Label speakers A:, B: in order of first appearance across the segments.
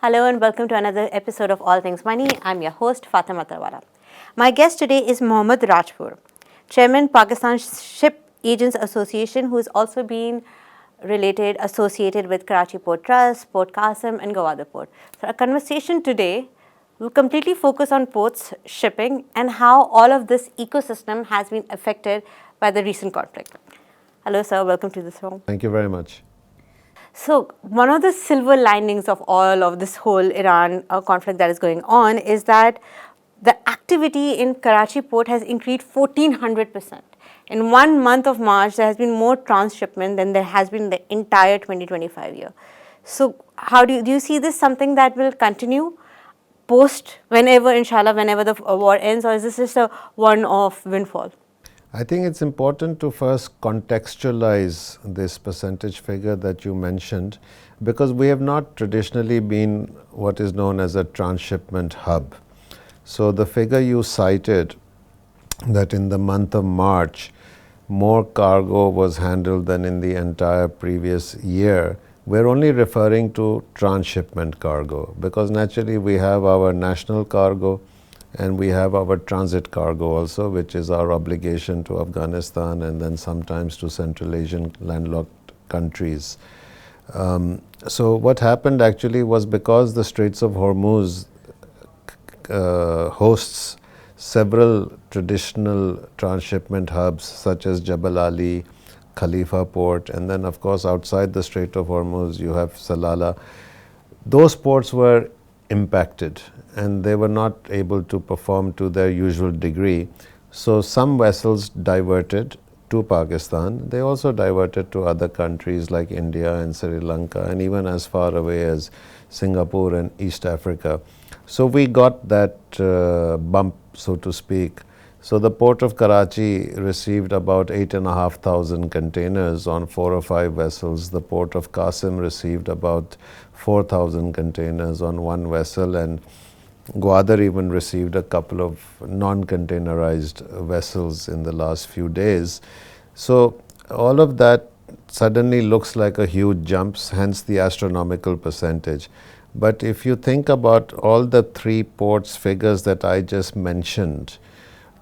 A: Hello and welcome to another episode of All Things Money. I'm your host, Fatima Attarwala. My guest today is Mohammad Rajpur, Chairman, Pakistan Ship Agents Association, who has also been associated with Karachi Port Trust, Port Qasim and Gwadar Port. So our conversation today will completely focus on ports, shipping, and how all of this ecosystem has been affected by the recent conflict. Hello, sir. Welcome to this room.
B: Thank you very much.
A: So, one of the silver linings of all of this whole Iran conflict that is going on is that the activity in Karachi port has increased 1400%. In 1 month of March, there has been more transshipment than there has been the entire 2025 year. So, how do you see this something that will continue post whenever, inshallah, whenever the war ends, or is this just a one-off windfall?
B: I think it's important to first contextualize this percentage figure that you mentioned, because we have not traditionally been what is known as a transshipment hub. So the figure you cited, that in the month of March, more cargo was handled than in the entire previous year, we're only referring to transshipment cargo, because naturally we have our national cargo and we have our transit cargo also, which is our obligation to Afghanistan and then sometimes to Central Asian landlocked countries. So what happened actually was, because the Straits of Hormuz hosts several traditional transshipment hubs such as Jabal Ali, Khalifa Port, and then of course outside the Strait of Hormuz you have Salalah. Those ports were impacted and they were not able to perform to their usual degree. So some vessels diverted to Pakistan. They also diverted to other countries like India and Sri Lanka, and even as far away as Singapore and East Africa. So we got that bump, so to speak. So the port of Karachi received about 8,500 containers on 4 or 5 vessels. The port of Qasim received about 4,000 containers on 1 vessel, and Gwadar even received a couple of non-containerized vessels in the last few days. So all of that suddenly looks like a huge jump, hence the astronomical percentage. But if you think about all the 3 ports figures that I just mentioned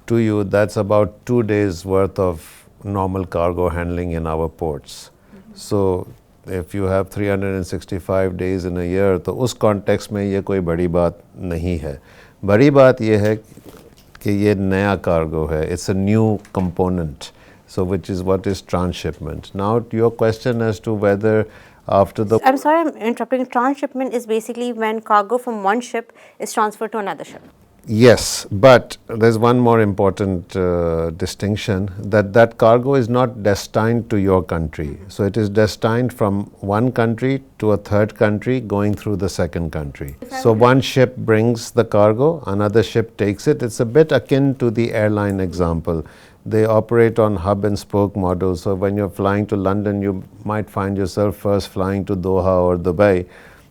B: to you, that's about 2 days worth of normal cargo handling in our ports. So if you have 365 days in a year, तो उस context में ये कोई बड़ी बात नहीं है. बड़ी बात ये है कि ये नया cargo है. It's a new component. So which is what is transshipment. Now your question as to whether after the...
A: I'm sorry, I'm interrupting. Transshipment is basically when cargo from one ship is transferred to another ship.
B: Yes, but there's one more important distinction, that cargo is not destined to your country. So it is destined from one country to a third country going through the second country. So one ship brings the cargo, another ship takes it. It's a bit akin to the airline example. They operate on hub and spoke model. So when you're flying to London, you might find yourself first flying to Doha or Dubai.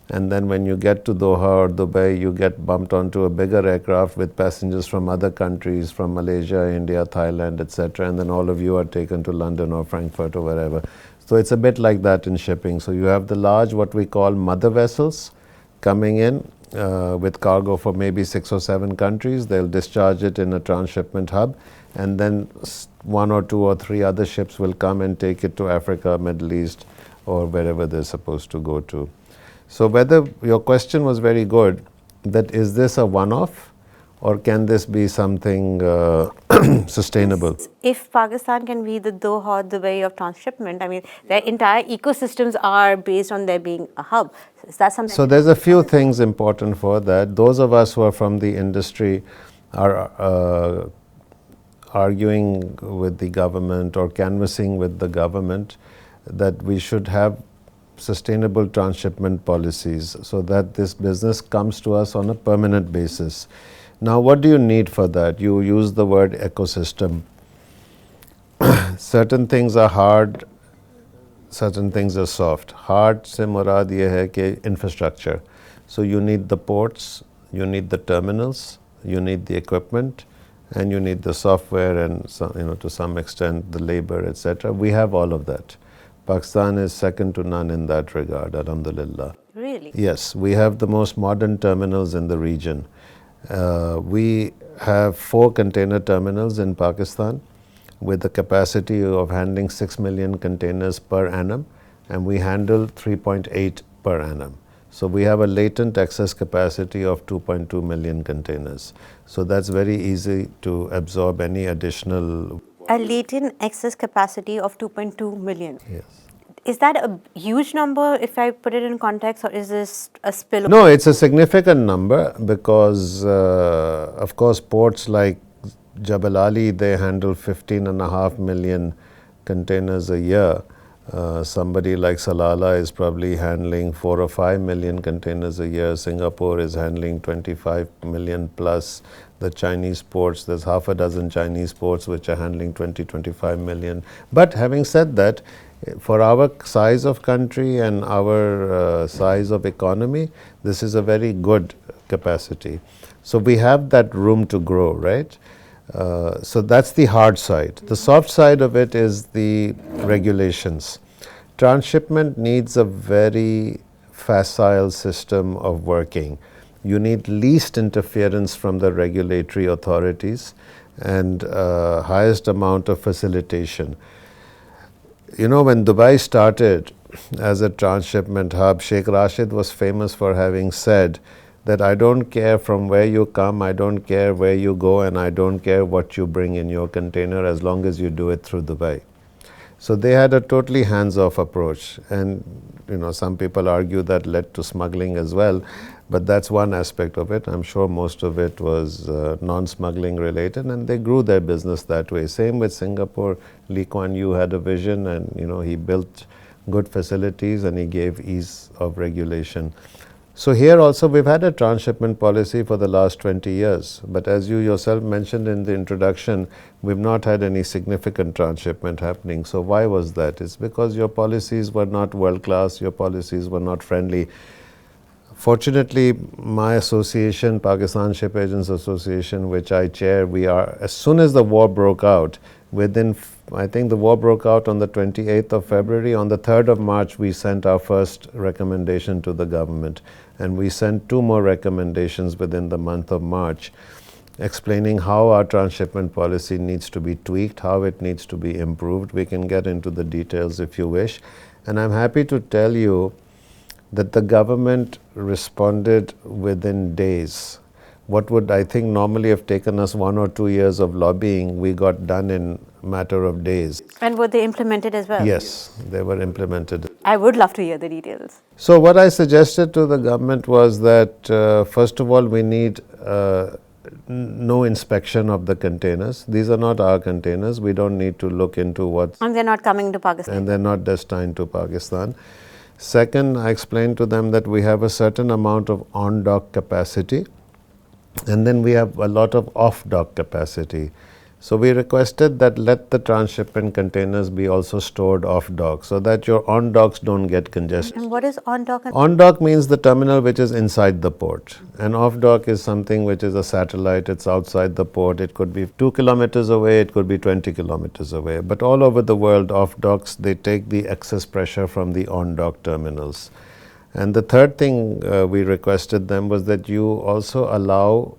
B: And then when you get to Doha or Dubai, you get bumped onto a bigger aircraft with passengers from other countries, from Malaysia, India, Thailand, etc. And then all of you are taken to London or Frankfurt or wherever. So it's a bit like that in shipping. So you have the large, what we call mother vessels, coming in with cargo for maybe 6 or 7 countries. They'll discharge it in a transshipment hub. And then 1 or 2 or 3 other ships will come and take it to Africa, Middle East, or wherever they're supposed to go to. So whether your question was very good, that is this a one-off or can this be something sustainable?
A: If Pakistan can be the Doha, Dubai of transshipment, I mean, their entire ecosystems are based on there being a hub. Is that something?
B: So there's a few things important for that. Those of us who are from the industry are arguing with the government or canvassing with the government that we should have sustainable transshipment policies so that this business comes to us on a permanent basis. Now, what do you need for that? You use the word ecosystem. Certain things are hard, certain things are soft. Hard se murad ye hai ki infrastructure. So you need the ports, you need the terminals, you need the equipment, and you need the software and to some extent the labor, etc. We have all of that. Pakistan is second to none in that regard, alhamdulillah.
A: Really? Really?
B: Yes, we have the most modern terminals in the region. We have 4 container terminals in Pakistan with the capacity of handling 6 million containers per annum, and we handle 3.8 per annum. So we have a latent excess capacity of 2.2 million containers. So that's very easy to absorb any additional.
A: A latent excess capacity of 2.2 million.
B: Yes.
A: Is that a huge number if I put it in context, or is this a spill?
B: No, it's a significant number because, of course, ports like Jabal Ali, they handle 15.5 million containers a year. Somebody like Salalah is probably handling 4 or 5 million containers a year. Singapore is handling 25 million plus. The Chinese ports, there's half a dozen Chinese ports which are handling 25 million. But having said that, for our size of country and our size of economy, this is a very good capacity. So we have that room to grow, right? So that's the hard side. The soft side of it is the regulations. Transshipment needs a very facile system of working. You need least interference from the regulatory authorities and highest amount of facilitation. You know, when Dubai started as a transshipment hub, Sheikh Rashid was famous for having said that I don't care from where you come, I don't care where you go, and I don't care what you bring in your container as long as you do it through Dubai. So they had a totally hands-off approach, and you know, some people argue that led to smuggling as well, but that's one aspect of it. I'm sure most of it was non-smuggling related, and they grew their business that way. Same with Singapore. Lee Kuan Yew had a vision, and you know, he built good facilities and he gave ease of regulation. So here also we've had a transshipment policy for the last 20 years, but as you yourself mentioned in the introduction, we've not had any significant transshipment happening. So why was that? It's because your policies were not world class, your policies were not friendly. Fortunately, my association, Pakistan Ship Agents Association, which I chair, we are, as soon as the war broke out, I think the war broke out on the 28th of February. On the 3rd of March, we sent our first recommendation to the government. And we sent 2 more recommendations within the month of March, explaining how our transshipment policy needs to be tweaked, how it needs to be improved. We can get into the details if you wish. And I'm happy to tell you that the government responded within days. What would, I think, normally have taken us 1 or 2 years of lobbying, we got done in a matter of days.
A: And were they implemented as well?
B: Yes, they were implemented.
A: I would love to hear the details.
B: So what I suggested to the government was that, first of all, we need no inspection of the containers. These are not our containers. We don't need to look into what's...
A: And they're not coming to Pakistan.
B: And they're not destined to Pakistan. Second, I explained to them that we have a certain amount of on-dock capacity, and then we have a lot of off-dock capacity. So we requested that let the transshipment containers be also stored off-dock so that your on-docks don't get congested.
A: And what is on-dock?
B: On-dock means the terminal which is inside the port, and off-dock is something which is a satellite, it's outside the port. It could be 2 kilometers away, it could be 20 kilometers away. But all over the world, off-docks, they take the excess pressure from the on-dock terminals. And the third thing we requested them was that you also allow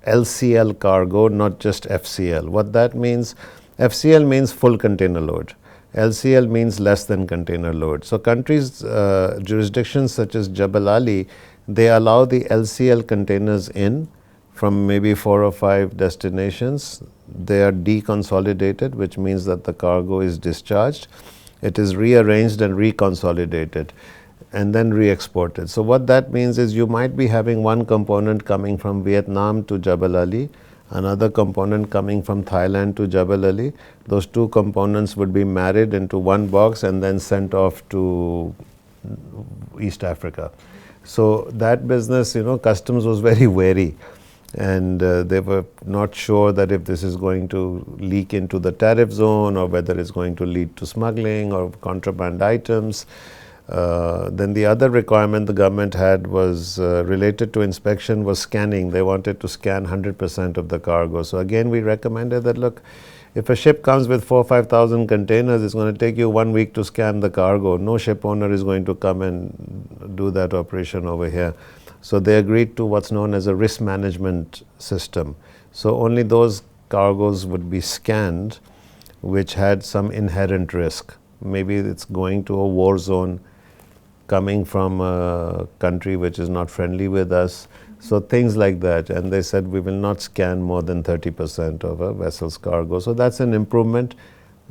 B: LCL cargo, not just FCL. What that means, FCL means full container load. LCL means less than container load. So countries, jurisdictions such as Jabal Ali, they allow the LCL containers in from maybe 4 or 5 destinations. They are deconsolidated, which means that the cargo is discharged. It is rearranged and reconsolidated, and then re-exported. So what that means is you might be having one component coming from Vietnam to Jabal Ali, another component coming from Thailand to Jabal Ali. Those 2 components would be married into one box and then sent off to East Africa. So that business, you know, customs was very wary, and they were not sure that if this is going to leak into the tariff zone or whether it's going to lead to smuggling or contraband items. Then the other requirement the government had was related to inspection was scanning. They wanted to scan 100% of the cargo. So again, we recommended that, look, If a ship comes with 4,000 or 5,000 containers, it's going to take you 1 week to scan the cargo. No ship owner is going to come and do that operation over here. So they agreed to what's known as a risk management system. So only those cargoes would be scanned which had some inherent risk. Maybe it's going to a war zone, coming from a country which is not friendly with us. So things like that. And they said we will not scan more than 30% of a vessel's cargo. So that's an improvement.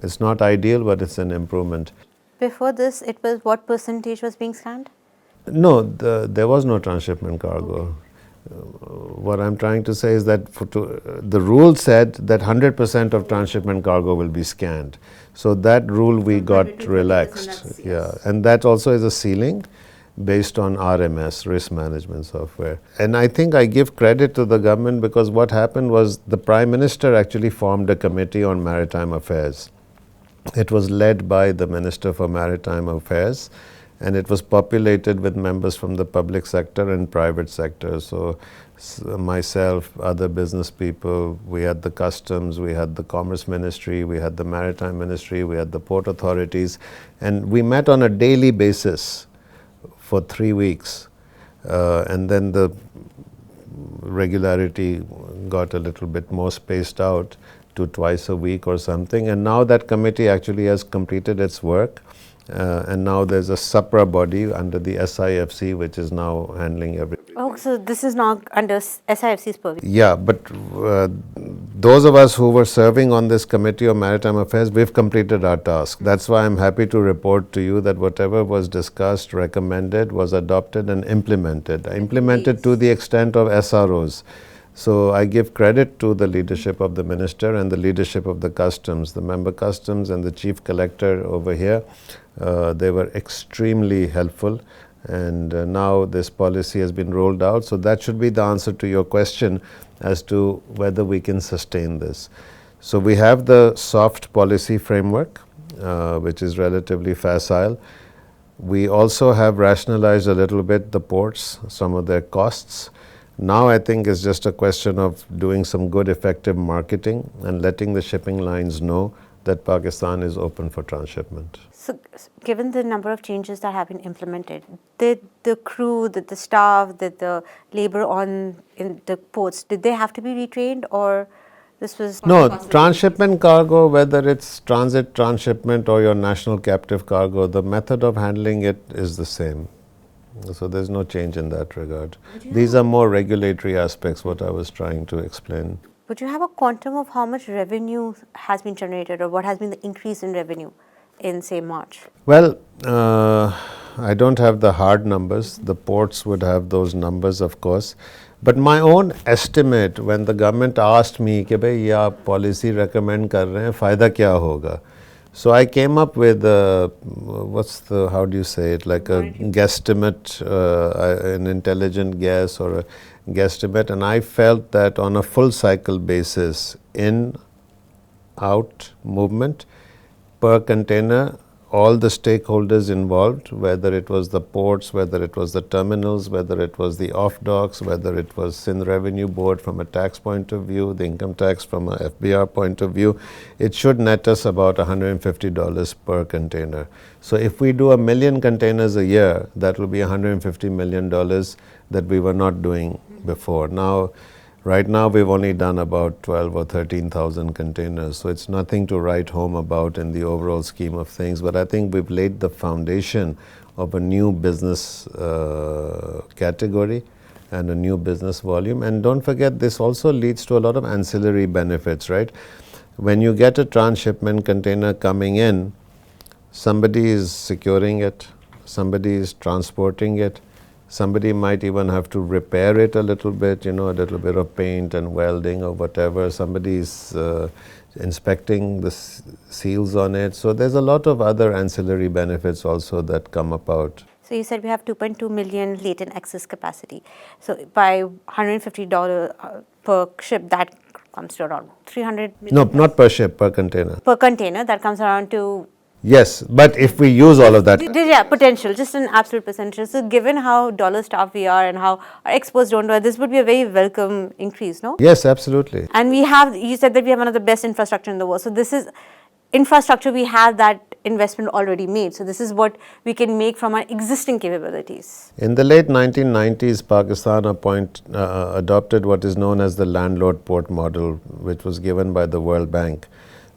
B: It's not ideal, but it's an improvement.
A: Before this, it was what percentage was being scanned?
B: No, there was no transshipment cargo. What I'm trying to say is that the rule said that 100% of transshipment cargo will be scanned. So that rule we got relaxed. Yeah, and that also is a ceiling based on RMS, risk management software. And I think I give credit to the government because what happened was the Prime Minister actually formed a committee on maritime affairs. It was led by the Minister for Maritime Affairs, and it was populated with members from the public sector and private sector. So myself, other business people, we had the customs, we had the commerce ministry, we had the maritime ministry, we had the port authorities, and we met on a daily basis for 3 weeks. And then the regularity got a little bit more spaced out to twice a week or something. And now that committee actually has completed its work. And now there's a SAPRA body under the SIFC which is now handling everything.
A: Oh, so this is not under SIFC's purview?
B: Yeah, but those of us who were serving on this Committee of Maritime Affairs, we've completed our task. That's why I'm happy to report to you that whatever was discussed, recommended, was adopted and implemented. Implemented to the extent of SROs. So I give credit to the leadership of the minister and the leadership of the customs, the member customs and the chief collector over here. They were extremely helpful, and now this policy has been rolled out. So that should be the answer to your question as to whether we can sustain this. So we have the soft policy framework, which is relatively facile. We also have rationalized a little bit the ports, some of their costs. Now I think it's just a question of doing some good effective marketing and letting the shipping lines know that Pakistan is open for transshipment.
A: So given the number of changes that have been implemented, did the crew, did the staff, did the labor in the ports, did they have to be retrained, or this was...
B: No, transshipment cargo, whether it's transit, transshipment or your national captive cargo, the method of handling it is the same. So there's no change in that regard. These are more regulatory aspects, what I was trying to explain.
A: Would you have a quantum of how much revenue has been generated, or what has been the increase in revenue in, say, March?
B: Well, I don't have the hard numbers. The ports would have those numbers, of course. But my own estimate, when the government asked me, कि भाई ये आप policy recommend कर रहे हैं, फायदा क्या होगा? So I came up with how do you say it, like a guesstimate, an intelligent guess or a guesstimate, and I felt that on a full cycle basis, in, out movement, per container, all the stakeholders involved, whether it was the ports, whether it was the terminals, whether it was the off docks, whether it was Sindh Revenue Board from a tax point of view, the income tax from a FBR point of view, it should net us about $150 per container. So if we do 1 million containers a year, that will be $150 million that we were not doing before. Now, right now we've only done about 12 or 13,000 containers, so it's nothing to write home about in the overall scheme of things, but I think we've laid the foundation of a new business category and a new business volume. And don't forget, this also leads to a lot of ancillary benefits, right? When you get a transshipment container coming in, somebody is securing it, somebody is transporting it, somebody might even have to repair it a little bit, a little bit of paint and welding or whatever. Somebody's inspecting the seals on it. So there's a lot of other ancillary benefits also that come about.
A: So you said we have 2.2 million latent excess capacity. So by $150 per ship, that comes to around 300 million.
B: No, not per ship, per container.
A: Per container, that comes around to...
B: Yes, but if we use all of that.
A: Yeah, potential, just an absolute percentage. So given how dollar starved we are and how our exports don't do, this would be a very welcome increase, no?
B: Yes, absolutely.
A: And we have, you said that we have one of the best infrastructure in the world. So this is infrastructure, we have that investment already made. So this is what we can make from our existing capabilities.
B: In the late 1990s, Pakistan adopted what is known as the landlord port model, which was given by the World Bank.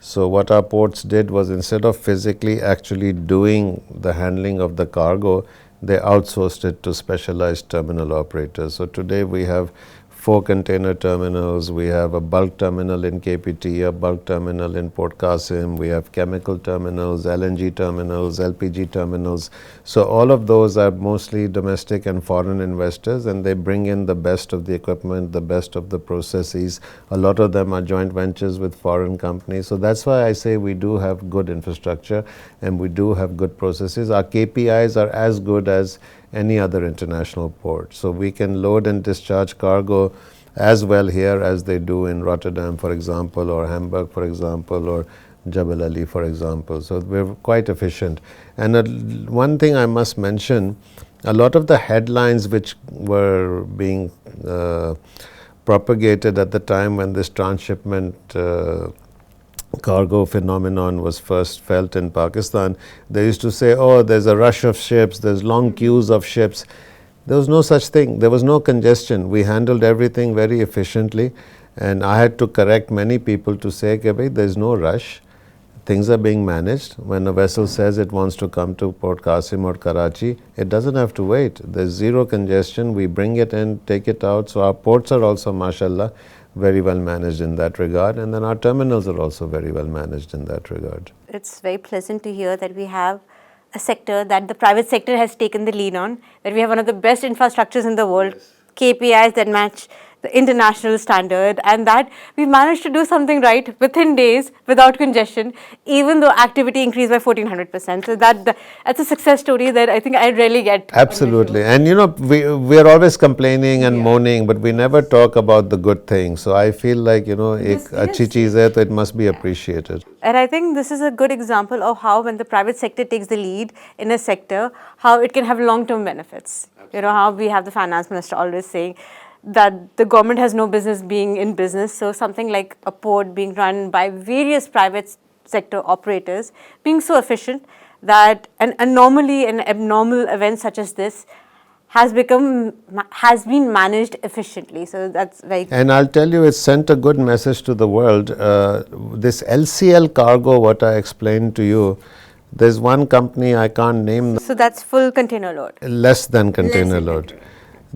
B: So what our ports did was, instead of physically actually doing the handling of the cargo, they outsourced it to specialized terminal operators. So today we have 4 container terminals, we have a bulk terminal in KPT, a bulk terminal in Port Qasim, we have chemical terminals, LNG terminals, LPG terminals. So all of those are mostly domestic and foreign investors, and they bring in the best of the equipment, the best of the processes. A lot of them are joint ventures with foreign companies. So that's why I say we do have good infrastructure and we do have good processes. Our KPIs are as good as any other international port. So we can load and discharge cargo as well here as they do in Rotterdam, for example, or Hamburg, for example, or Jebel Ali, for example. So we're quite efficient. And one thing I must mention, a lot of the headlines which were being propagated at the time when this transshipment cargo phenomenon was first felt in Pakistan, they used to say, oh, there's a rush of ships, there's long queues of ships. There was no such thing. There was no congestion. We handled everything very efficiently, and I had to correct many people to say, okay, there's no rush. Things are being managed. When a vessel says it wants to come to Port Qasim or Karachi, it doesn't have to wait. There's zero congestion. We bring it in, take it out. So our ports are also, mashallah, very well managed in that regard, and then our terminals are also very well managed in that regard.
A: It's very pleasant to hear that we have a sector that the private sector has taken the lead on, that we have one of the best infrastructures in the world, KPIs that match the international standard, and that we managed to do something right within days without congestion, even though activity increased by 1400%. So that's a success story that I think I rarely get.
B: Absolutely. And you know, we are always complaining and moaning, but we never talk about the good things. So I feel like, you know, ek achhi cheez hai, to it must be appreciated.
A: And I think this is a good example of how, when the private sector takes the lead in a sector, how it can have long-term benefits. Absolutely. You know, how we have the finance minister always saying that the government has no business being in business. So something like a port being run by various private sector operators being so efficient that an anomaly and abnormal event such as this has been managed efficiently. So that's very.
B: And I'll tell you, it sent a good message to the world. This LCL cargo, what I explained to you, there's one company, I can't name.
A: So that's full container load.
B: Less than container load.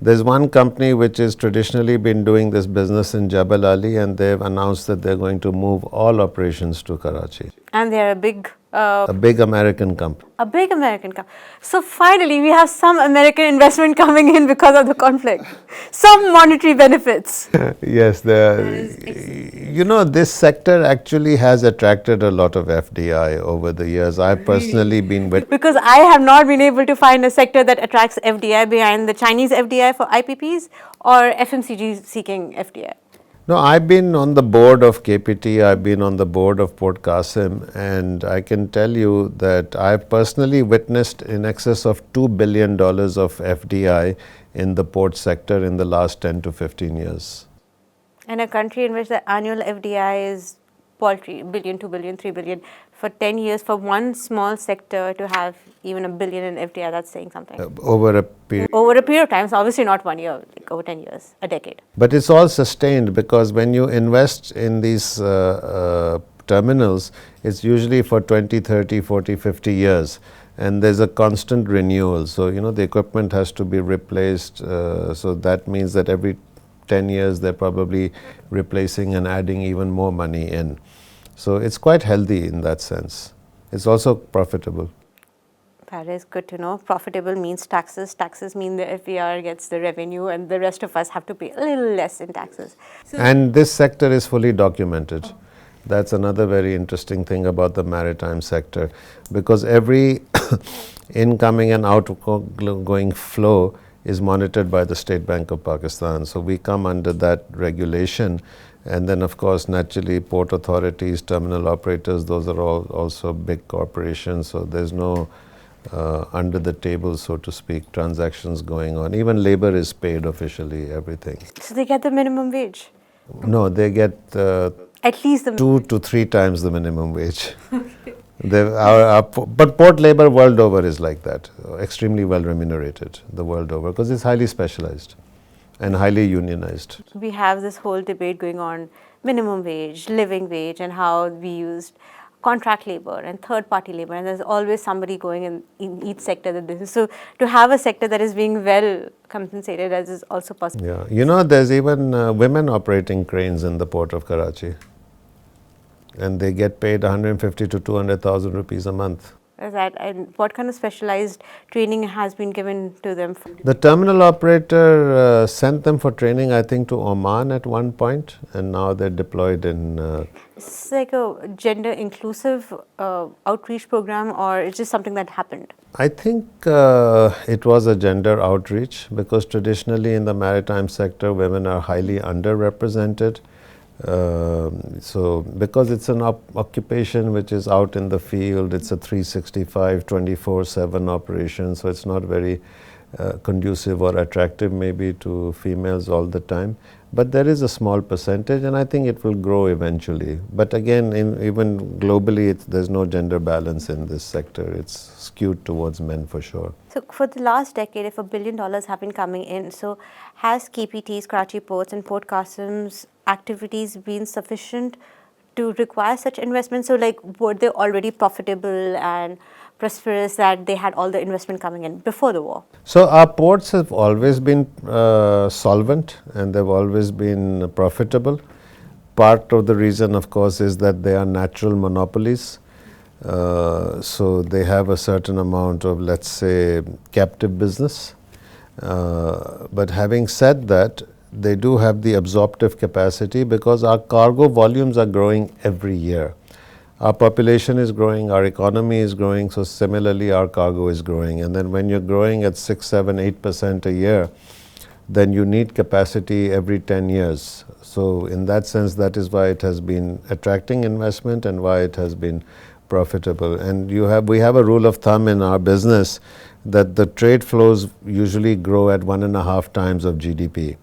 B: There's one company which has traditionally been doing this business in Jebel Ali, and they've announced that they're going to move all operations to Karachi.
A: And they're a big
B: American company.
A: A big American company. So finally, we have some American investment coming in because of the conflict. Some monetary benefits.
B: Yes, you know, this sector actually has attracted a lot of FDI over the years. I've personally been with.
A: Because I have not been able to find a sector that attracts FDI behind the Chinese FDI for IPPs or FMCG seeking FDI.
B: No, I've been on the board of KPT, I've been on the board of Port Qasim, and I can tell you that I've personally witnessed in excess of $2 billion of FDI in the port sector in the last 10 to 15 years.
A: In a country in which the annual FDI is paltry, billion, 2 billion, 3 billion, for 10 years, for one small sector to have even $1 billion in FDI, that's saying something.
B: Over a period.
A: Over a period of time, so obviously not 1 year, like over 10 years, a decade.
B: But it's all sustained, because when you invest in these terminals, it's usually for 20, 30, 40, 50 years. And there's a constant renewal. So, you know, the equipment has to be replaced. So that means that every 10 years, they're probably replacing and adding even more money in. So it's quite healthy in that sense. It's also profitable.
A: That is good to know. Profitable means taxes. Taxes mean the FBR gets the revenue, and the rest of us have to pay a little less in taxes. So
B: and this sector is fully documented. That's another very interesting thing about the maritime sector, because every incoming and outgoing flow is monitored by the State Bank of Pakistan. So we come under that regulation. And then, of course, naturally, port authorities, terminal operators, those are all also big corporations. So there's no under the table, so to speak, transactions going on. Even labor is paid officially, everything.
A: So they get the minimum wage?
B: No, they get
A: At least the
B: 2 to 3 times the minimum wage. But port labor world over is like that, extremely well remunerated the world over, because it's highly specialized and highly unionized.
A: We have this whole debate going on, minimum wage, living wage, and how we used contract labor and third-party labor, and there's always somebody going in each sector that this is. So to have a sector that is being well compensated as is also possible.
B: Yeah, you know, there's even women operating cranes in the port of Karachi, and they get paid 150 to 200,000 rupees a month.
A: And what kind of specialized training has been given to them?
B: The terminal operator sent them for training, I think, to Oman at one point, and now they're deployed in.
A: It's like a gender inclusive outreach program, or it's just something that happened?
B: I think it was a gender outreach, because traditionally in the maritime sector, women are highly underrepresented. So because it's an occupation which is out in the field, it's a 365, 24/7 operation, so it's not very conducive or attractive maybe to females all the time. But there is a small percentage, and I think it will grow eventually. But again, even globally, there's no gender balance in this sector. It's skewed towards men for sure.
A: So for the last decade, if $1 billion have been coming in, so has KPT's, Karachi Ports and Port Qasim's activities been sufficient to require such investment? So like, were they already profitable and prosperous that they had all the investment coming in before the war?
B: So our ports have always been solvent, and they've always been profitable. Part of the reason, of course, is that they are natural monopolies. So they have a certain amount of, let's say, captive business. But having said that, they do have the absorptive capacity, because our cargo volumes are growing every year. Our population is growing, our economy is growing, so similarly our cargo is growing. And then when you're growing at 6, 7, 8% a year, then you need capacity every 10 years. So in that sense, that is why it has been attracting investment and why it has been profitable. And we have a rule of thumb in our business that the trade flows usually grow at 1.5 times of GDP.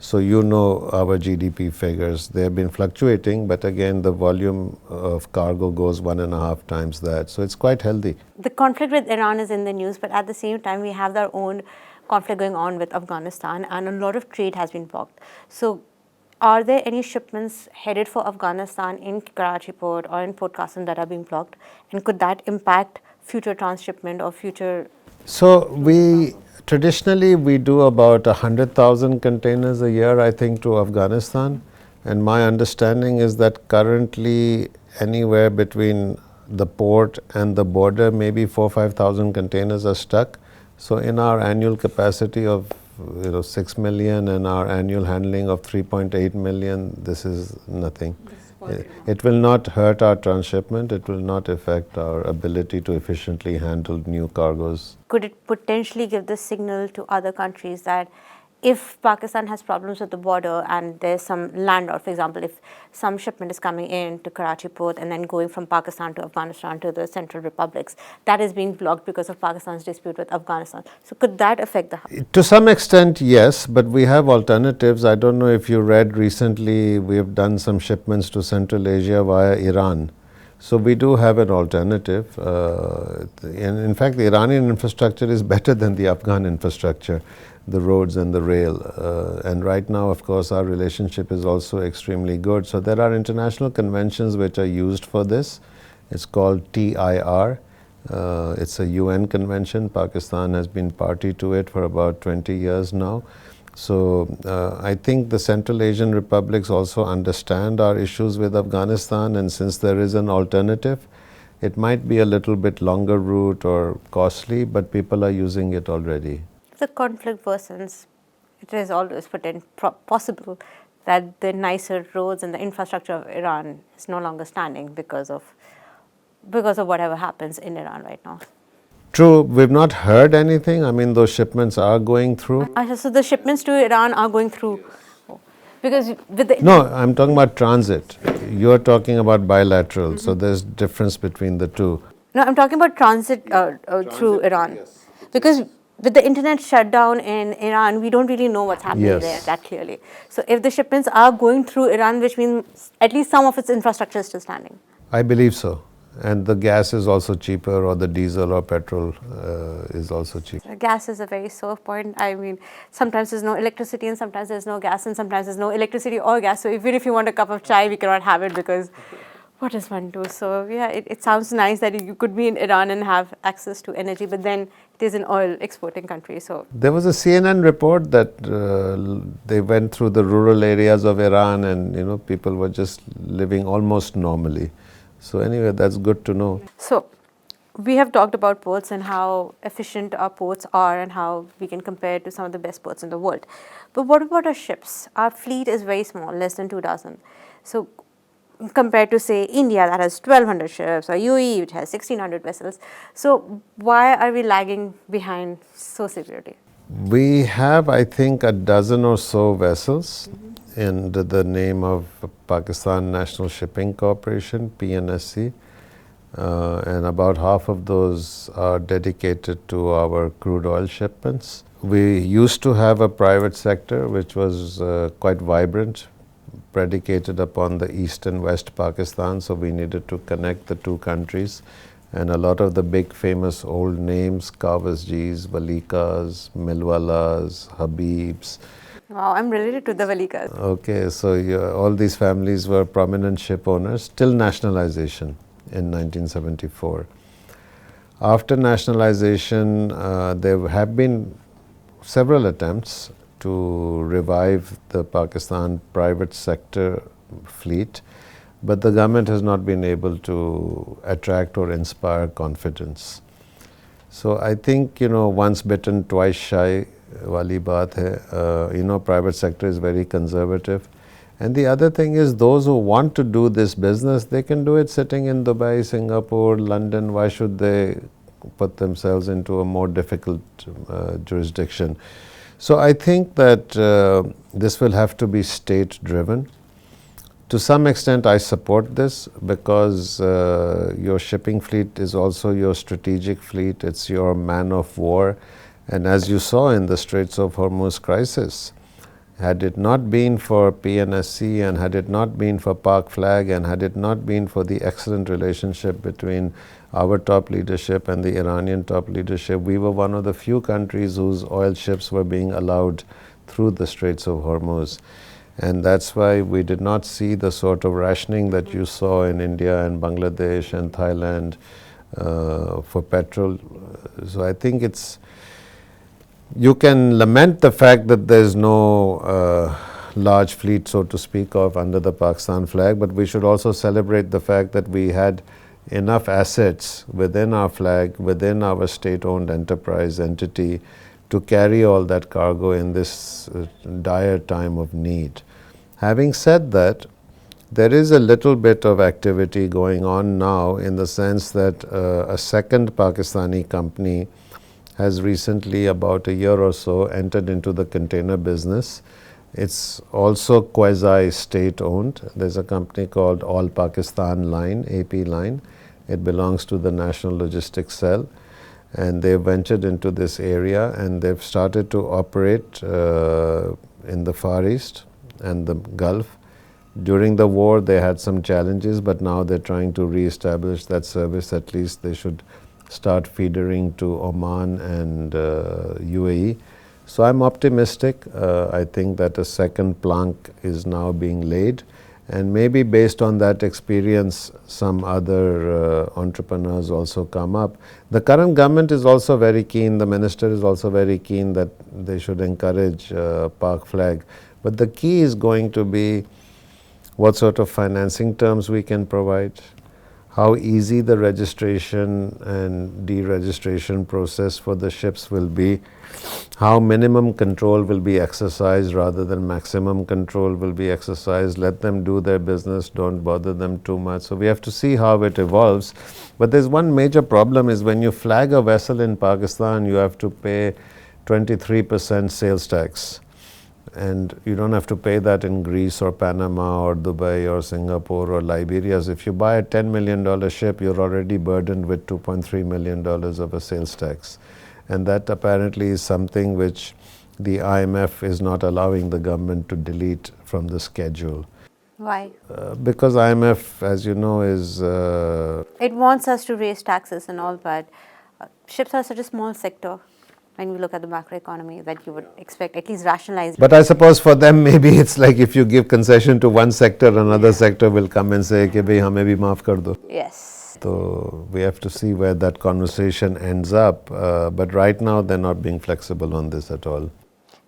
B: So you know our GDP figures, they have been fluctuating, but again the volume of cargo goes 1.5 times that. So it's quite healthy.
A: The conflict with Iran is in the news, but at the same time we have our own conflict going on with Afghanistan, and a lot of trade has been blocked. So are there any shipments headed for Afghanistan in Karachi Port or in Port Qasim that are being blocked? And could that impact future transshipment or future?
B: So traditionally, we do about 100,000 containers a year, I think, to Afghanistan. And my understanding is that currently anywhere between the port and the border, maybe 4,000 or 5,000 containers are stuck. So in our annual capacity of 6 million and our annual handling of 3.8 million, this is nothing. It will not hurt our transshipment. It will not affect our ability to efficiently handle new cargoes.
A: Could it potentially give the signal to other countries that if Pakistan has problems with the border and there's some landlord, for example, if some shipment is coming in to Karachi Port and then going from Pakistan to Afghanistan to the Central Republics, that is being blocked because of Pakistan's dispute with Afghanistan. So could that affect the...
B: To some extent, yes, but we have alternatives. I don't know if you read recently, we have done some shipments to Central Asia via Iran. So we do have an alternative. And in fact, the Iranian infrastructure is better than the Afghan infrastructure, the roads and the rail. And right now, of course, our relationship is also extremely good. So there are international conventions which are used for this. It's called TIR. It's a UN convention. Pakistan has been party to it for about 20 years now. So I think the Central Asian republics also understand our issues with Afghanistan, and since there is an alternative, it might be a little bit longer route or costly, but people are using it already.
A: If the conflict worsens, it is always possible that the nicer roads and the infrastructure of Iran is no longer standing because of whatever happens in Iran right now.
B: True, we've not heard anything. I mean, those shipments are going through.
A: So the shipments to Iran are going through. Because with the
B: No, I'm talking about transit. You're talking about bilateral, so there's difference between the two.
A: No, I'm talking about transit through Iran.
B: Yes.
A: Because with the internet shutdown in Iran, we don't really know what's happening
B: Yes.
A: there that clearly. So if the shipments are going through Iran, which means at least some of its infrastructure is still standing.
B: I believe so. And the gas is also cheaper, or the diesel or petrol is also cheaper.
A: Gas is a very sore point. I mean, sometimes there's no electricity and sometimes there's no gas and sometimes there's no electricity or gas. So even if you want a cup of chai, we cannot have it because what does one do? So yeah, it sounds nice that you could be in Iran and have access to energy, but then it is an oil exporting country. So
B: There was a CNN report that they went through the rural areas of Iran, and people were just living almost normally. So anyway, that's good to know.
A: So, we have talked about ports and how efficient our ports are and how we can compare it to some of the best ports in the world. But what about our ships? Our fleet is very small, less than 2,000. So, compared to say India that has 1,200 ships or UAE which has 1,600 vessels. So, why are we lagging behind so severely?
B: We have, I think, a dozen or so vessels in the name of Pakistan National Shipping Corporation, PNSC, and about half of those are dedicated to our crude oil shipments. We used to have a private sector which was quite vibrant, predicated upon the east and west Pakistan, so we needed to connect the two countries. And a lot of the big famous old names, Kawasjis, Valikas, Milwalas, Habibs.
A: Wow, I'm related to the Valikas.
B: Okay, so all these families were prominent ship owners till nationalization in 1974. After nationalization, there have been several attempts to revive the Pakistan private sector fleet, but the government has not been able to attract or inspire confidence. So I think, once bitten, twice shy wali baat hai. Private sector is very conservative. And the other thing is, those who want to do this business, they can do it sitting in Dubai, Singapore, London. Why should they put themselves into a more difficult jurisdiction? So I think that this will have to be state driven. To some extent, I support this because your shipping fleet is also your strategic fleet. It's your man of war. And as you saw in the Straits of Hormuz crisis, had it not been for PNSC and had it not been for Pak Flag and had it not been for the excellent relationship between our top leadership and the Iranian top leadership, we were one of the few countries whose oil ships were being allowed through the Straits of Hormuz. And that's why we did not see the sort of rationing that you saw in India and Bangladesh and Thailand for petrol. So I think you can lament the fact that there's no large fleet, so to speak, of under the Pakistan flag, but we should also celebrate the fact that we had enough assets within our flag, within our state-owned enterprise entity, to carry all that cargo in this dire time of need. Having said that, there is a little bit of activity going on now, in the sense that a second Pakistani company has recently, about a year or so, entered into the container business. It's also quasi-state owned. There's a company called All Pakistan Line, AP Line. It belongs to the National Logistics Cell. And they've ventured into this area, and they've started to operate in the Far East and the Gulf. During the war, they had some challenges, but now they're trying to re-establish that service. At least they should start feedering to Oman and UAE. So I'm optimistic. I think that a second plank is now being laid, and maybe based on that experience, some other entrepreneurs also come up. The current government is also very keen, the minister is also very keen that they should encourage Pak Flag. But the key is going to be what sort of financing terms we can provide, how easy the registration and deregistration process for the ships will be, how minimum control will be exercised rather than maximum control will be exercised. Let them do their business, don't bother them too much. So we have to see how it evolves. But there's one major problem is when you flag a vessel in Pakistan, you have to pay 23% sales tax. And you don't have to pay that in Greece or Panama or Dubai or Singapore or Liberia. So if you buy a $10 million ship, you're already burdened with $2.3 million of a sales tax. And that apparently is something which the IMF is not allowing the government to delete from the schedule.
A: Why?
B: Because IMF, as you know, is...
A: It wants us to raise taxes and all, but ships are such a small sector when we look at the macroeconomy that you would expect at least rationalize.
B: But I suppose for them maybe it's like if you give concession to one sector, another sector will come and say, "Ke bhai, hame bhi maaf kar do."
A: Yes.
B: So we have to see where that conversation ends up. But right now they're not being flexible on this at all.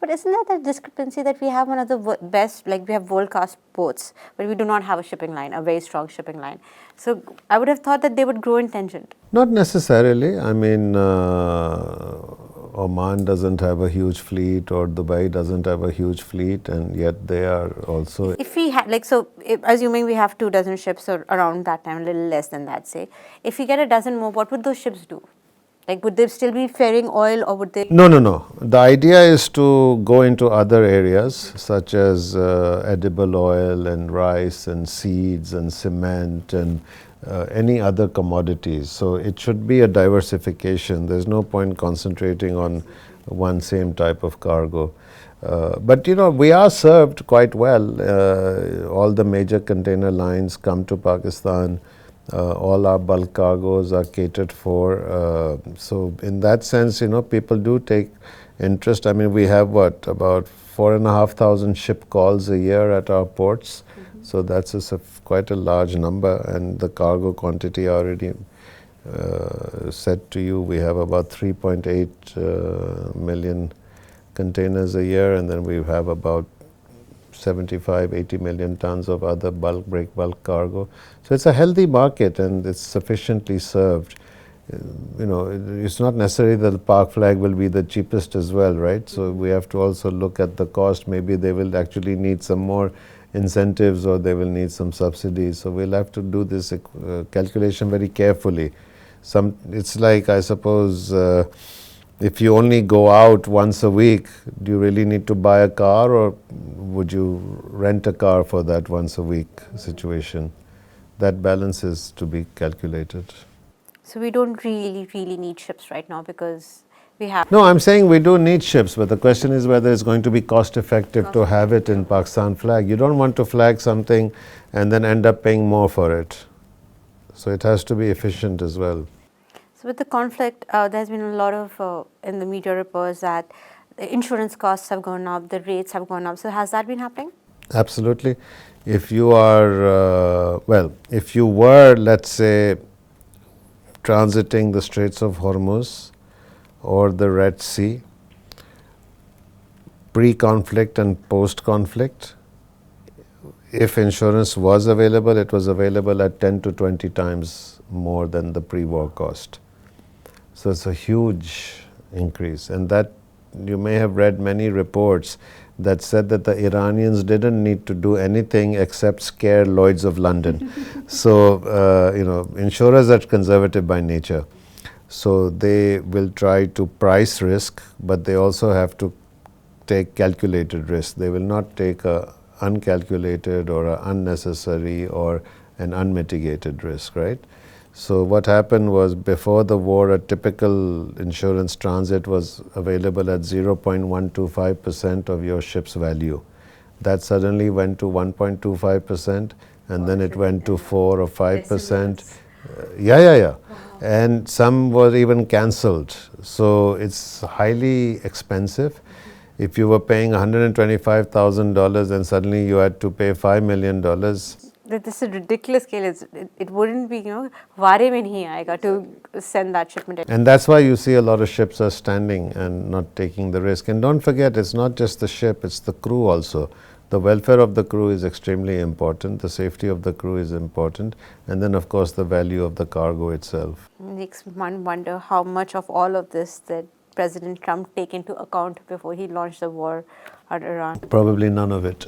A: But isn't that the discrepancy that we have one of the best, like we have world-class ports, but we do not have a shipping line, a very strong shipping line. So I would have thought that they would grow in tangent.
B: Not necessarily. I mean, Oman doesn't have a huge fleet or Dubai doesn't have a huge fleet, and yet they are also...
A: If we had, like, so assuming we have 24 ships or around that time, a little less than that, say, if we get a dozen more, what would those ships do? Like, would they still be ferrying oil or would they?
B: No. The idea is to go into other areas such as edible oil and rice and seeds and cement and any other commodities. So it should be a diversification. There's no point concentrating on one same type of cargo. But you know, we are served quite well. All the major container lines come to Pakistan. All our bulk cargoes are catered for. So in that sense, you know, people do take interest. I mean, we have about 4,500 ship calls a year at our ports. So that's quite a large number, and the cargo quantity already said to you. We have about 3.8 million containers a year, and then we have about 75-80 million tons of other break bulk cargo. So it's a healthy market and it's sufficiently served. You know, it's not necessary that the Pak flag will be the cheapest as well, right? So we have to also look at the cost. Maybe they will actually need some more incentives or they will need some subsidies. So we'll have to do this calculation very carefully. It's like, I suppose, if you only go out once a week, do you really need to buy a car, or would you rent a car for that once a week situation? That balance is to be calculated.
A: So we don't really need ships right now because we have...
B: No, I'm saying we do need ships, but the question is whether it's going to be cost effective to have it in Pakistan flag. You don't want to flag something and then end up paying more for it. So it has to be efficient as well.
A: So with the conflict, there's been a lot of, in the media reports that the insurance costs have gone up, the rates have gone up. So has that been happening?
B: Absolutely. If you are, if you were, let's say, transiting the Straits of Hormuz or the Red Sea, pre-conflict and post-conflict, if insurance was available, it was available at 10 to 20 times more than the pre-war cost. So it's a huge increase, and that you may have read many reports that said that the Iranians didn't need to do anything except scare Lloyd's of London. So, you know, insurers are conservative by nature. So they will try to price risk, but they also have to take calculated risk. They will not take a uncalculated or a unnecessary or an unmitigated risk, right? So what happened was, before the war, a typical insurance transit was available at 0.125% of your ship's value. That suddenly went to 1.25%, and then it went to 4 or 5%. Yeah. Wow. And some were even cancelled. So it's highly expensive. If you were paying $125,000 and suddenly you had to pay $5 million,
A: this is a ridiculous scale. It wouldn't be, you know, vaare mein nahi aayega to send that shipment.
B: And that's why you see a lot of ships are standing and not taking the risk. And don't forget, it's not just the ship, it's the crew also. The welfare of the crew is extremely important. The safety of the crew is important. And then, of course, the value of the cargo itself.
A: Makes one wonder how much of all of this that President Trump take into account before he launched the war on Iran?
B: Probably none of it.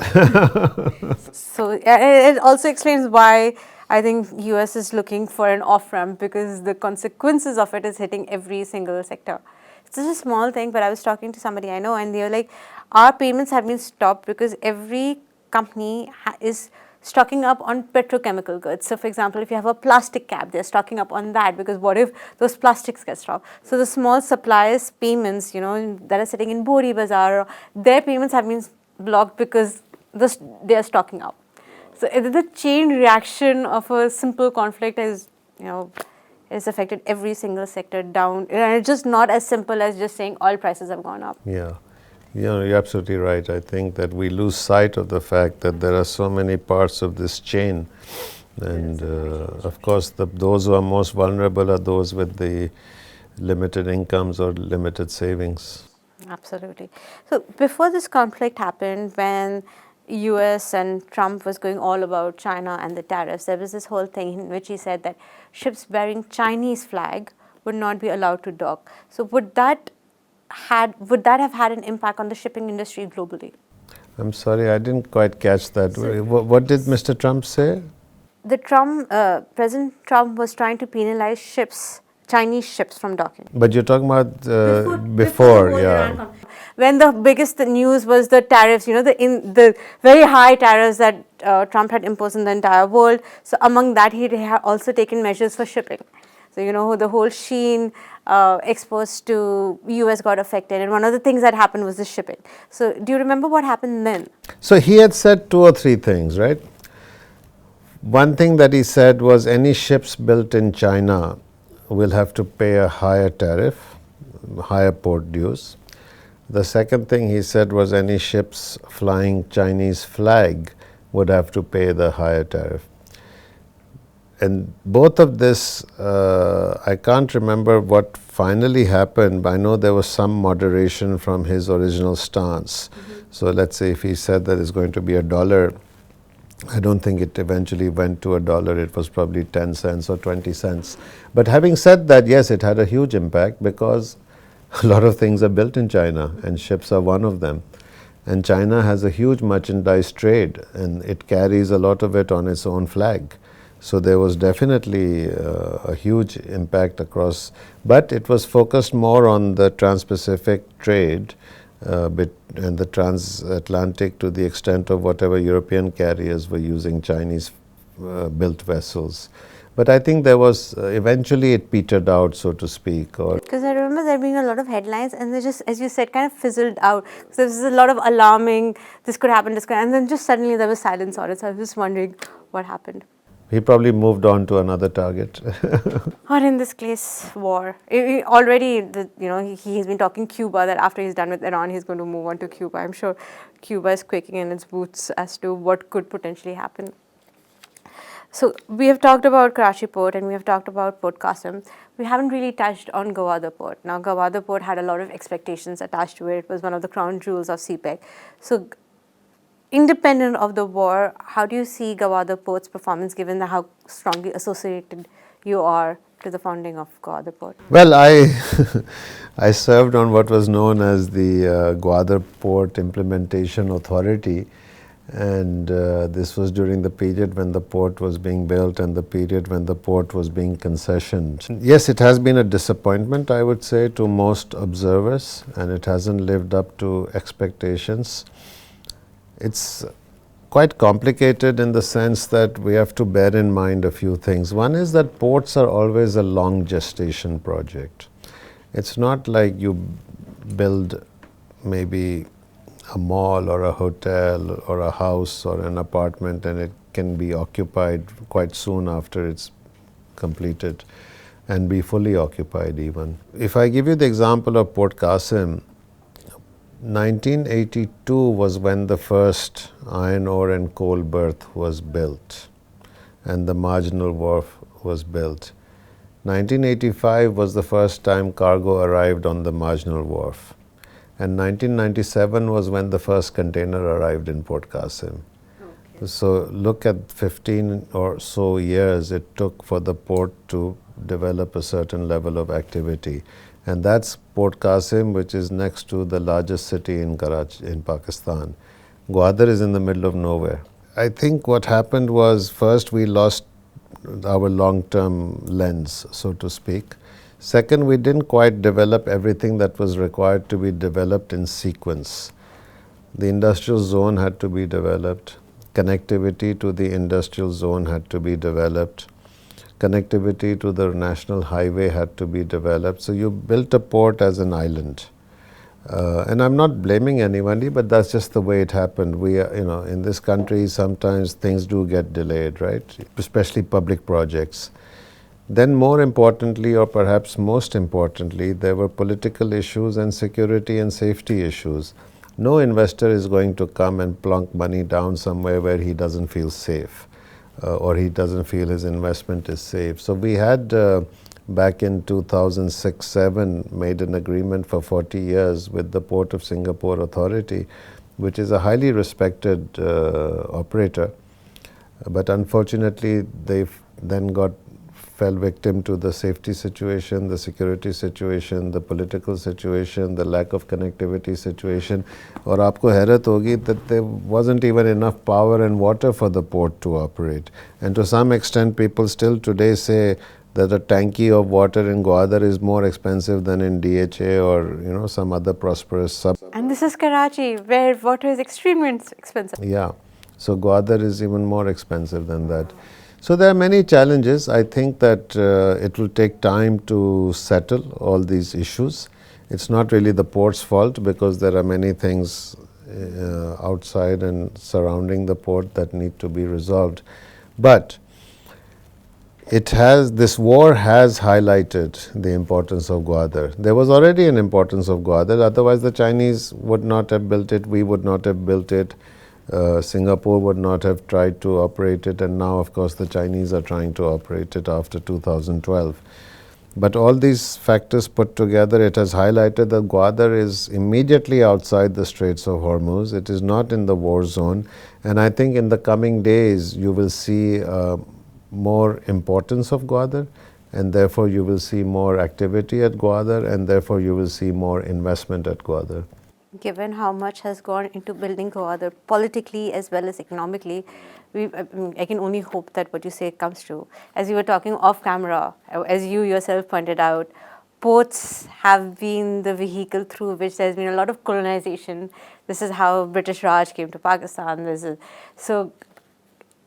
A: So it also explains why I think US is looking for an off-ramp, because the consequences of it is hitting every single sector. It's just a small thing, but I was talking to somebody I know and they were like, our payments have been stopped because every company is stocking up on petrochemical goods. So for example, if you have a plastic cap, they're stocking up on that, because what if those plastics get stopped? So the small suppliers' payments, that are sitting in Bori Bazaar, their payments have been blocked because they are stocking up. So the chain reaction of a simple conflict is, has affected every single sector down. And it's just not as simple as just saying oil prices have gone up.
B: Yeah. You're absolutely right. I think that we lose sight of the fact that there are so many parts of this chain. And of course, those who are most vulnerable are those with the limited incomes or limited savings.
A: Absolutely. So before this conflict happened, when US and Trump was going all about China and the tariffs, there was this whole thing in which he said that ships bearing Chinese flag would not be allowed to dock. So would that have had an impact on the shipping industry globally?
B: I'm sorry, I didn't quite catch that. What did Mr. Trump say?
A: President Trump was trying to penalize Chinese ships from docking.
B: But you're talking about before, yeah.
A: When the biggest news was the tariffs, the very high tariffs that Trump had imposed in the entire world. So among that, he had also taken measures for shipping. So, the whole sheen exports to US got affected. And one of the things that happened was the shipping. So do you remember what happened then?
B: So he had said 2 or 3 things, right? One thing that he said was any ships built in China will have to pay a higher tariff, higher port dues. The second thing he said was any ships flying Chinese flag would have to pay the higher tariff. And both of this, I can't remember what finally happened, but I know there was some moderation from his original stance. So let's say if he said that it's going to be $1, I don't think it eventually went to $1. It was probably 10 cents or 20 cents. But having said that, yes, it had a huge impact because a lot of things are built in China and ships are one of them. And China has a huge merchandise trade and it carries a lot of it on its own flag. So there was definitely a huge impact across, but it was focused more on the Trans-Pacific trade and the transatlantic to the extent of whatever European carriers were using Chinese built vessels. But I think there was, eventually it petered out, so to speak.
A: Because I remember there being a lot of headlines and they just, as you said, kind of fizzled out. So there was a lot of alarming, this could happen, and then just suddenly there was silence on it. So I was just wondering what happened.
B: He probably moved on to another target.
A: Or in this case, war. Already, he has been talking Cuba, that after he's done with Iran, he's going to move on to Cuba. I'm sure Cuba is quaking in its boots as to what could potentially happen. So we have talked about Karachi Port and we have talked about Port Qasim. We haven't really touched on Gwadar Port. Now, Gwadar Port had a lot of expectations attached to it. It was one of the crown jewels of CPEC. So independent of the war, how do you see Gwadar Port's performance given how strongly associated you are to the founding of Gwadar Port?
B: Well, I served on what was known as the Gwadar Port Implementation Authority, and this was during the period when the port was being built and the period when the port was being concessioned. Yes, it has been a disappointment, I would say, to most observers, and it hasn't lived up to expectations. It's quite complicated in the sense that we have to bear in mind a few things. One is that ports are always a long gestation project. It's not like you build maybe a mall or a hotel or a house or an apartment and it can be occupied quite soon after it's completed and be fully occupied even. If I give you the example of Port Qasim, 1982 was when the first iron ore and coal berth was built and the marginal wharf was built. 1985 was the first time cargo arrived on the marginal wharf. And 1997 was when the first container arrived in Port Qasim. Okay. So look at 15 or so years it took for the port to develop a certain level of activity. And that's Port Qasim, which is next to the largest city in Karachi, in Pakistan. Gwadar is in the middle of nowhere. I think what happened was, first we lost our long-term lens, so to speak. Second, we didn't quite develop everything that was required to be developed in sequence. The industrial zone had to be developed. Connectivity to the industrial zone had to be developed. Connectivity to the national highway had to be developed. So you built a port as an island. And I'm not blaming anybody, but that's just the way it happened. We are, in this country, sometimes things do get delayed, right? Especially public projects. Then more importantly, or perhaps most importantly, there were political issues and security and safety issues. No investor is going to come and plunk money down somewhere where he doesn't feel safe, or he doesn't feel his investment is safe. So we had, back in 2006-07, made an agreement for 40 years with the Port of Singapore Authority, which is a highly respected operator. But unfortunately, they then fell victim to the safety situation, the security situation, the political situation, the lack of connectivity situation. और आपको हैरत होगी that there wasn't even enough power and water for the port to operate. And to some extent, people still today say that a tanky of water in Gwadar is more expensive than in DHA or some other prosperous sub.
A: And this is Karachi, where water is extremely expensive.
B: Yeah, so Gwadar is even more expensive than that. So there are many challenges. I think that it will take time to settle all these issues. It's not really the port's fault, because there are many things outside and surrounding the port that need to be resolved. But this war has highlighted the importance of Gwadar. There was already an importance of Gwadar, otherwise the Chinese would not have built it, we would not have built it. Singapore would not have tried to operate it, and now of course the Chinese are trying to operate it after 2012. But all these factors put together, it has highlighted that Gwadar is immediately outside the Straits of Hormuz. It is not in the war zone, and I think in the coming days you will see more importance of Gwadar, and therefore you will see more activity at Gwadar, and therefore you will see more investment at Gwadar.
A: Given how much has gone into building Gwadar politically as well as economically, I can only hope that what you say comes true. As you were talking off camera, as you yourself pointed out, ports have been the vehicle through which there's been a lot of colonization. This is how British Raj came to Pakistan.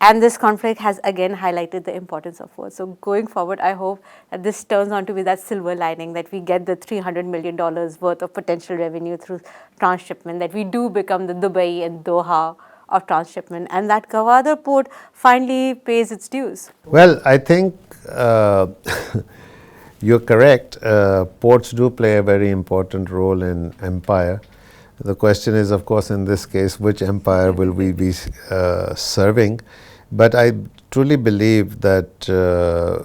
A: And this conflict has again highlighted the importance of ports. So going forward, I hope that this turns out to be that silver lining, that we get the $300 million worth of potential revenue through transshipment, that we do become the Dubai and Doha of transshipment, and that Gwadar port finally pays its dues.
B: Well, I think you're correct. Ports do play a very important role in empire. The question is, of course, in this case, which empire will we be serving? But I truly believe that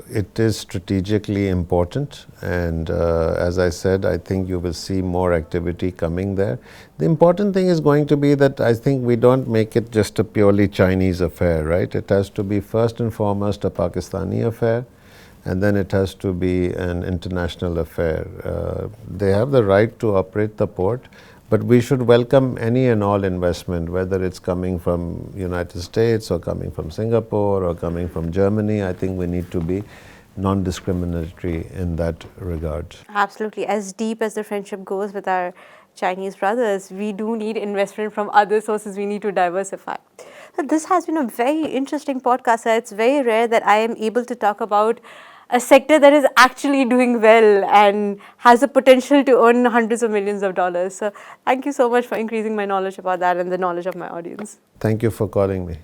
B: it is strategically important, and as I said, I think you will see more activity coming there. The important thing is going to be that I think we don't make it just a purely Chinese affair, right? It has to be first and foremost a Pakistani affair, and then it has to be an international affair. They have the right to operate the port, but we should welcome any and all investment, whether it's coming from United States or coming from Singapore or coming from Germany. I think we need to be non-discriminatory in that regard.
A: Absolutely. As deep as the friendship goes with our Chinese brothers, we do need investment from other sources. We need to diversify. So this has been a very interesting podcast. It's very rare that I am able to talk about a sector that is actually doing well and has the potential to earn hundreds of millions of dollars. So thank you so much for increasing my knowledge about that and the knowledge of my audience.
B: Thank you for calling me.